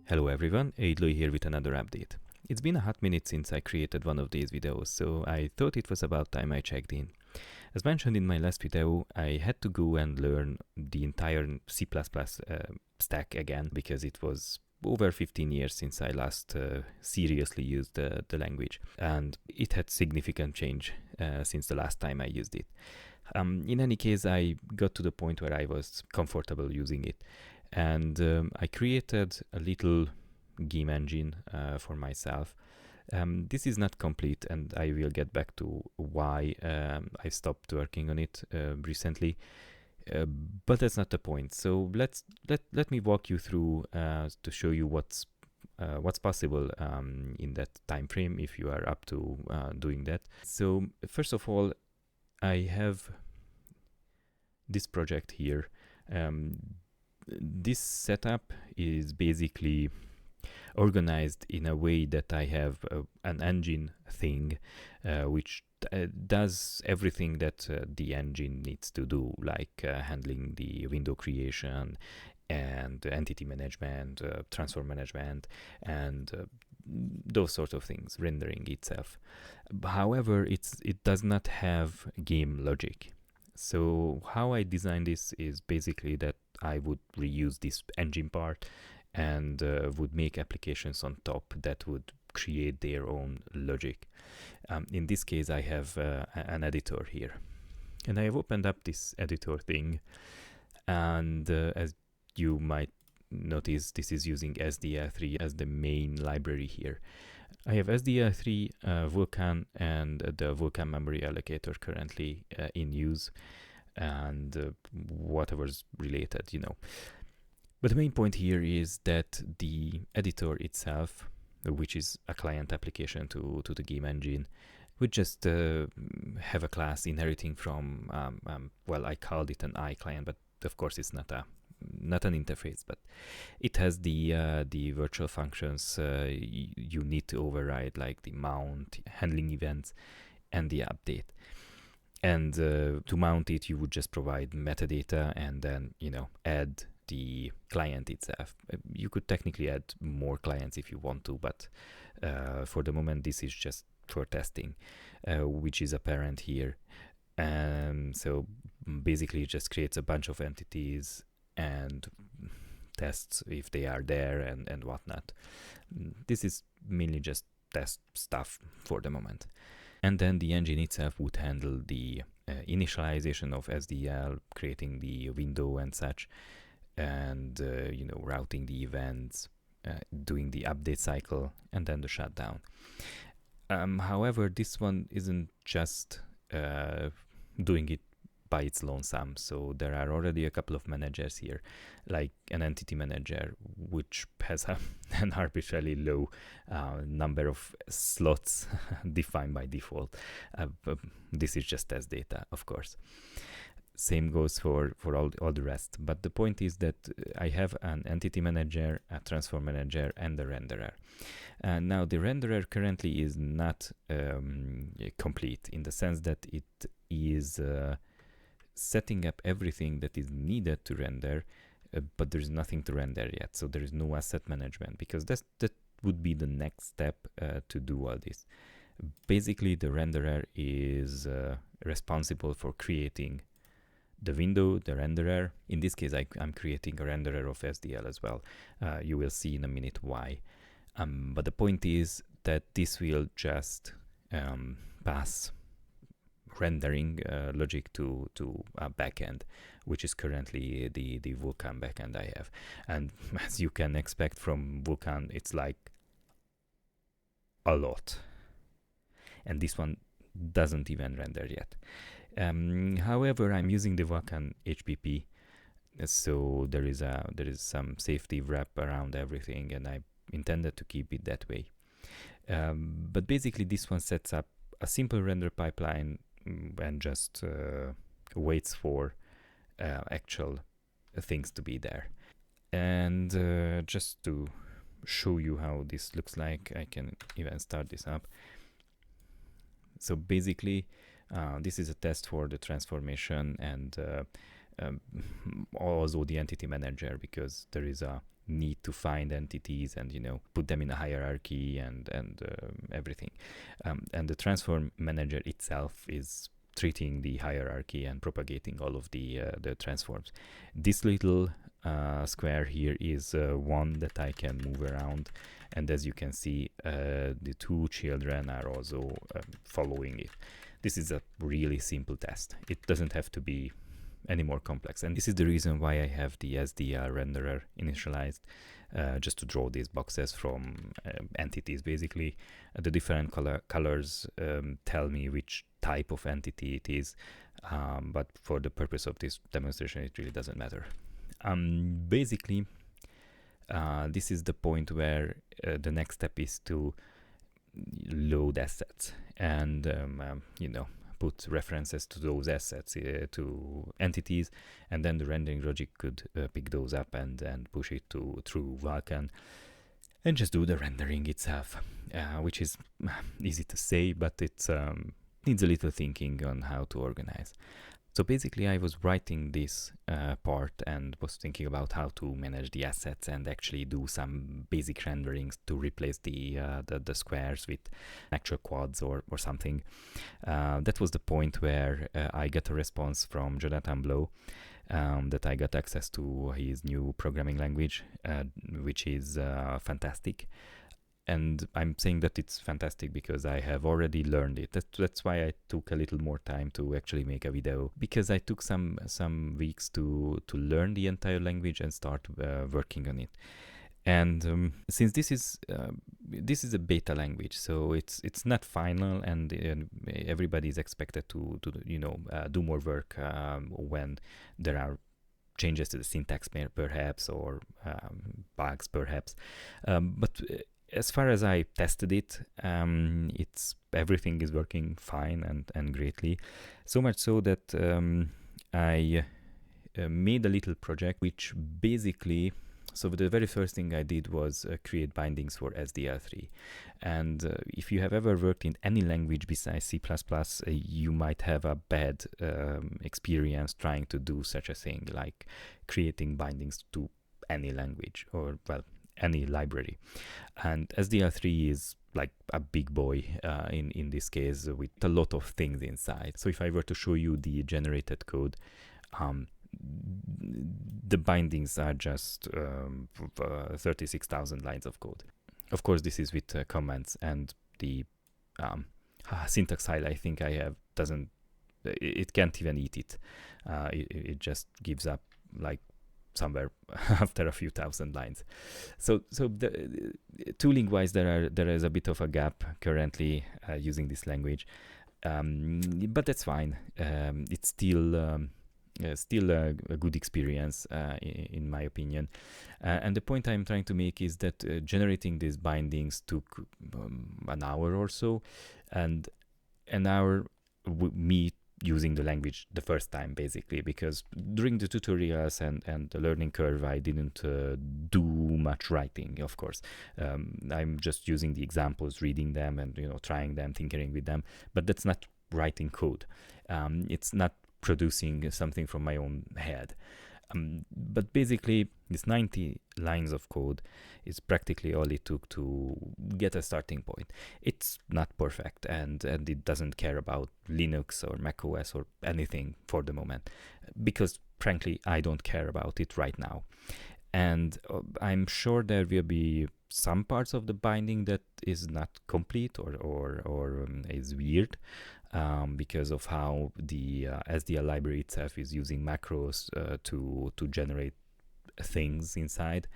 Hello everyone, Aidloy here with another update. It's been a hot minute since I created one of these videos, so I thought it was about time I checked in. As mentioned in my last video, I had to go and learn the entire C++ stack again because it was over 15 years since I last seriously used the language, and it had significant change since the last time I used it. In any case, I got to the point where I was comfortable using it, and I created a little game engine for myself. This is not complete, and I will get back to why I stopped working on it recently. But that's not the point. So let me walk you through to show you what's possible in that time frame if you are up to doing that. So first of all, I have this project here. This setup is basically organized in a way that I have an engine thing which does everything that the engine needs to do, like handling the window creation and entity management, transform management, and those sort of things, rendering itself. However, it does not have game logic. So how I designed this is basically that I would reuse this engine part and would make applications on top that would create their own logic. In this case, I have an editor here. And I have opened up this editor thing, and as you might notice, this is using SDL3 as the main library here. I have SDL3, Vulkan, and the Vulkan memory allocator currently in use, and whatever's related, you know. But the main point here is that the editor itself, which is a client application to the game engine, would just have a class inheriting from, well, I called it an iClient, but of course it's not an interface, but it has the virtual functions you need to override, like the mount, handling events, and the update. And to mount it, you would just provide metadata and then, add the client itself. You could technically add more clients if you want to, but for the moment, this is just for testing, which is apparent here. So basically, it just creates a bunch of entities and tests if they are there and whatnot. This is mainly just test stuff for the moment. And then the engine itself would handle the initialization of SDL, creating the window and such, and routing the events, doing the update cycle, and then the shutdown. However, this one isn't just doing it by its lonesome. So there are already a couple of managers here, like an entity manager, which has an arbitrarily low number of slots defined by default. This is just as data, of course. Same goes for all the rest. But the point is that I have an entity manager, a transform manager, and a renderer. Now, the renderer currently is not complete in the sense that it is setting up everything that is needed to render, but there's nothing to render yet. So there is no asset management, because that would be the next step to do all this. Basically, the renderer is responsible for creating the window, the renderer. In this case, I'm creating a renderer of SDL as well. You will see in a minute why. But the point is that this will just pass rendering logic to a backend, which is currently the Vulkan backend I have. And as you can expect from Vulkan, it's like a lot. And this one doesn't even render yet. However, I'm using the Vulkan HPP, so there is some safety wrap around everything, and I intended to keep it that way. But basically, this one sets up a simple render pipeline and just waits for actual things to be there. And just to show you how this looks like, I can even start this up. So basically, this is a test for the transformation and also the entity manager, because there is a need to find entities and put them in a hierarchy and everything. And the transform manager itself is treating the hierarchy and propagating all of the transforms. This little square here is one that I can move around, and as you can see, the two children are also following it. This is a really simple test. It doesn't have to be any more complex, and this is the reason why I have the SDL renderer initialized, just to draw these boxes from entities. Basically, the different colors tell me which type of entity it is, but for the purpose of this demonstration it really doesn't matter. Basically, this is the point where the next step is to load assets and put references to those assets to entities, and then the rendering logic could pick those up and push it through Vulkan and just do the rendering itself, which is easy to say, but it needs a little thinking on how to organize. So basically I was writing this part and was thinking about how to manage the assets and actually do some basic renderings to replace the squares with actual quads or something. That was the point where I got a response from Jonathan Blow, that I got access to his new programming language, which is fantastic. And I'm saying that it's fantastic because I have already learned it. That's why I took a little more time to actually make a video, because I took some weeks to learn the entire language and start working on it. And since this is a beta language, so it's not final, and everybody is expected to do more work when there are changes to the syntax perhaps, or bugs perhaps, but as far as I tested it, everything is working fine and greatly. So much so that I made a little project, which basically, so the very first thing I did was create bindings for SDL3. And if you have ever worked in any language besides C++, you might have a bad experience trying to do such a thing, like creating bindings to any language, or any library. And SDL3 is like a big boy in this case, with a lot of things inside. So if I were to show you the generated code, the bindings are just 36,000 lines of code. Of course, this is with comments, and the syntax file I think I have it can't even eat it. It just gives up like somewhere after a few thousand lines. So the tooling wise, there is a bit of a gap currently using this language, but that's fine. It's still a good experience in my opinion, and the point I'm trying to make is that generating these bindings took an hour or so, and an hour me using the language the first time, basically, because during the tutorials and the learning curve I didn't do much writing, of course. I'm just using the examples, reading them, and trying them, tinkering with them, but that's not writing code. It's not producing something from my own head. But basically, this 90 lines of code is practically all it took to get a starting point. It's not perfect, and it doesn't care about Linux or macOS or anything for the moment, because frankly, I don't care about it right now. And I'm sure there will be some parts of the binding that is not complete or is weird, because of how the SDL library itself is using macros to generate things inside.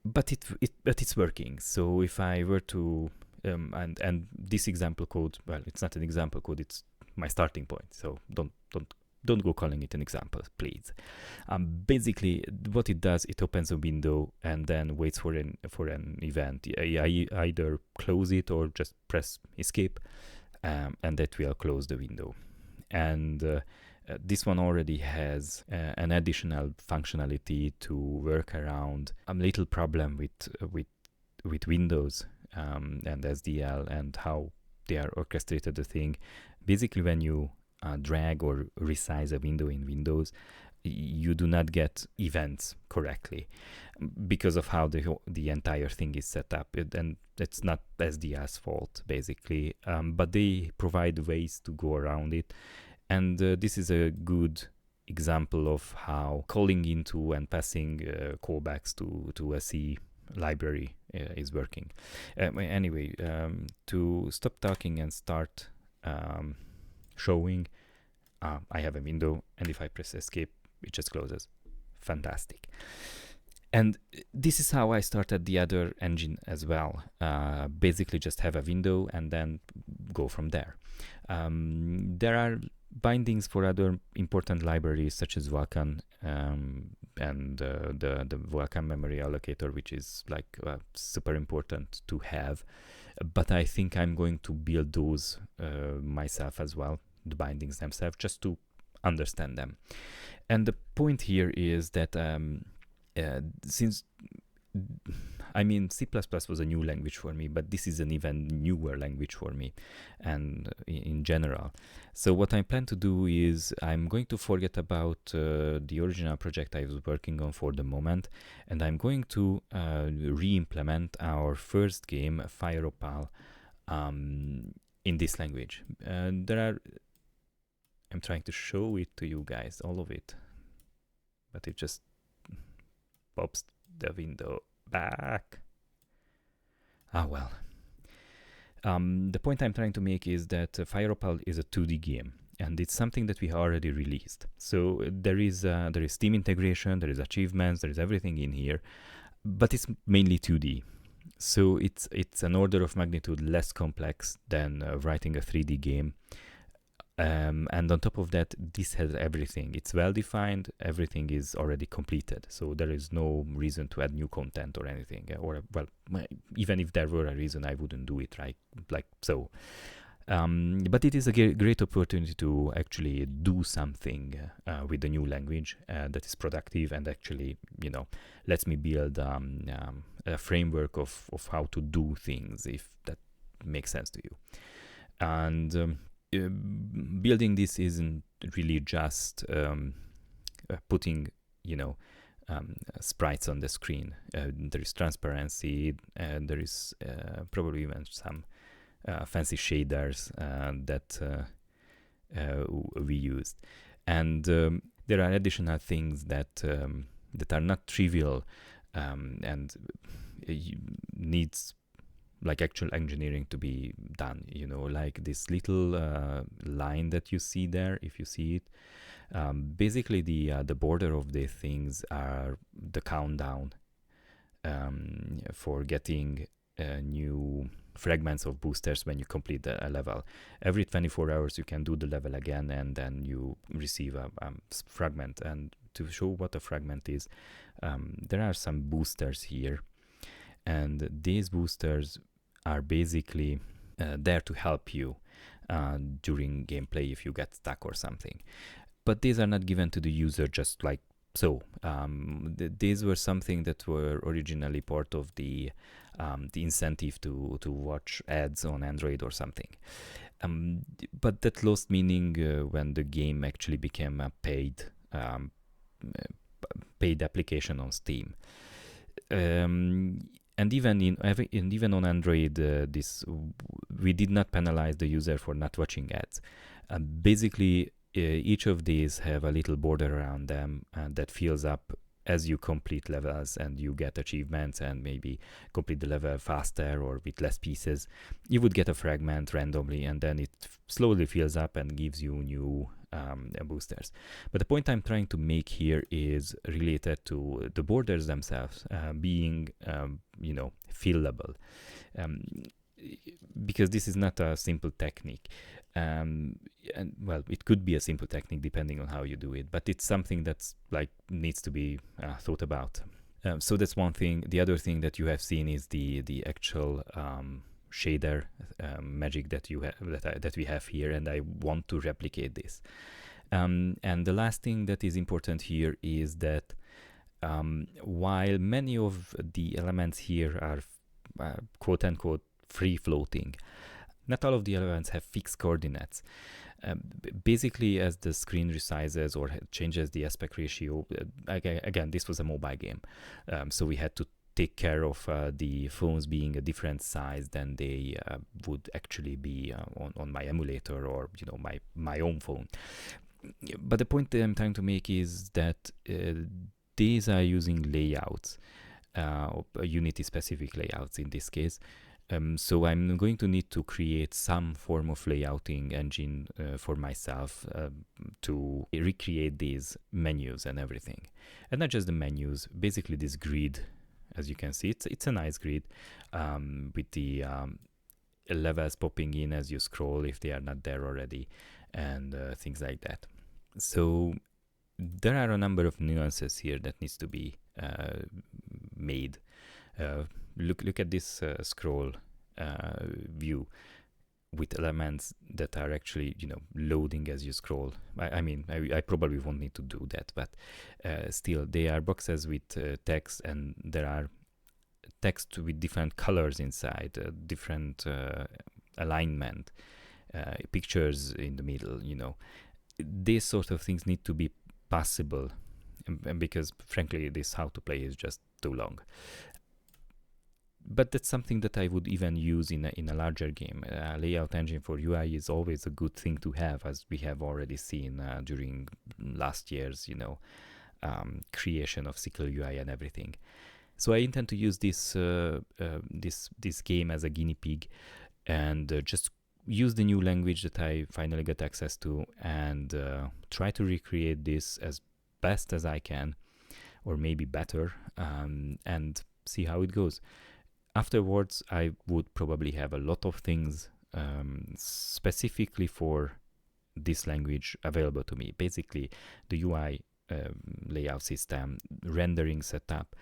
But it's working. So if I were to and this example code, well, it's not an example code, it's my starting point. So don't go calling it an example, please. Basically, what it does, it opens a window and then waits for an event. I either close it or just press escape, and that will close the window. And this one already has an additional functionality to work around a little problem with Windows and SDL and how they are orchestrated the thing. Basically, when you drag or resize a window in Windows, you do not get events correctly because of how the entire thing is set up. And it's not SDR's fault, basically, but they provide ways to go around it. And this is a good example of how calling into and passing callbacks to a C library is working. Anyway, to stop talking and start showing, I have a window, and if I press escape, it just closes. Fantastic. And this is how I started the other engine as well. Basically just have a window and then go from there. There are bindings for other important libraries such as Vulkan, and the Vulkan memory allocator, which is like super important to have. But I think I'm going to build those myself as well, the bindings themselves, just to understand them. And the point here is that since C++ was a new language for me, but this is an even newer language for me, and in general. So what I plan to do is I'm going to forget about the original project I was working on for the moment, and I'm going to re-implement our first game, Fire Opal, in this language. I'm trying to show it to you guys, all of it, but it just pops the window back. Well. The point I'm trying to make is that Fire Opal is a 2D game, and it's something that we already released. So there is Steam integration, there is achievements, there is everything in here, but it's mainly 2D. So it's an order of magnitude less complex than writing a 3D game. And on top of that, this has everything. It's well defined, everything is already completed, so there is no reason to add new content or anything, or well, even if there were a reason, I wouldn't do it, right? Like so. But it is a great opportunity to actually do something with the new language that is productive and actually, lets me build a framework of how to do things, if that makes sense to you. And building this isn't really just putting, sprites on the screen. There is transparency, and there is probably even some fancy shaders that we used. And there are additional things that are not trivial and needs like actual engineering to be done, like this little line that you see there, if you see it. Basically the border of the things are the countdown for getting new fragments of boosters when you complete a level. Every 24 hours you can do the level again, and then you receive a fragment. And to show what a fragment is, there are some boosters here, and these boosters are basically there to help you during gameplay if you get stuck or something. But these are not given to the user just like so. These were something that were originally part of the incentive to watch ads on Android or something. But that lost meaning when the game actually became a paid application on Steam. And even on Android, we did not penalize the user for not watching ads. Basically, each of these have a little border around them that fills up as you complete levels and you get achievements and maybe complete the level faster or with less pieces. You would get a fragment randomly, and then it slowly fills up and gives you new boosters. But the point I'm trying to make here is related to the borders themselves being, fillable, because this is not a simple technique. And well, it could be a simple technique depending on how you do it, but it's something that's like needs to be thought about. So that's one thing. The other thing that you have seen is the actual shader magic that you have that we have here, and I want to replicate this. And the last thing that is important here is that while many of the elements here are quote unquote free floating, not all of the elements have fixed coordinates. Basically, as the screen resizes or changes the aspect ratio, again, this was a mobile game, so we had to take care of the phones being a different size than they would actually be on my emulator or my own phone. But the point that I'm trying to make is that these are using layouts, Unity specific layouts in this case. So I'm going to need to create some form of layouting engine for myself to recreate these menus and everything. And not just the menus, basically this grid, as you can see, it's a nice grid with the levels popping in as you scroll if they are not there already, and things like that. So there are a number of nuances here that needs to be made. Look at this scroll view with elements that are actually loading as you scroll. I probably won't need to do that, but still they are boxes with text, and there are text with different colors inside, different alignment, pictures in the middle. These sort of things need to be possible, and because frankly this how to play is just too long. But that's something that I would even use in a larger game. A layout engine for UI is always a good thing to have, as we have already seen during last year's, creation of SQL UI and everything. So I intend to use this game as a guinea pig, and just use the new language that I finally got access to, and try to recreate this as best as I can, or maybe better, and see how it goes. Afterwards, I would probably have a lot of things specifically for this language available to me. Basically, the UI layout system, rendering setup,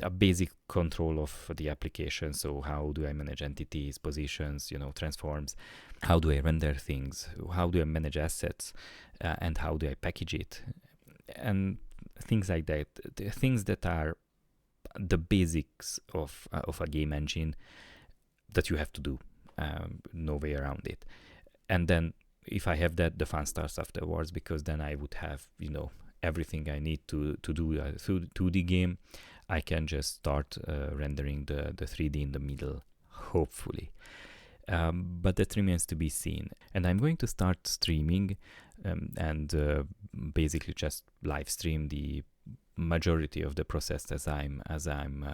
a basic control of the application. So how do I manage entities, positions, transforms? How do I render things? How do I manage assets? And how do I package it? And things like that. The things that are the basics of a game engine that you have to do, no way around it. And then if I have that, the fun starts afterwards, because then I would have everything I need to do a 2D game. I can just start rendering the 3D in the middle, hopefully. But that remains to be seen. And I'm going to start streaming and basically just live stream the majority of the process as I'm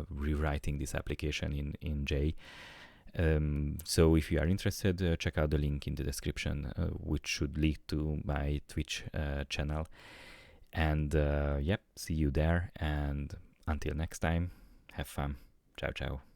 rewriting this application in J. So if you are interested, check out the link in the description, which should lead to my Twitch channel. And see you there. And until next time, have fun. Ciao, ciao.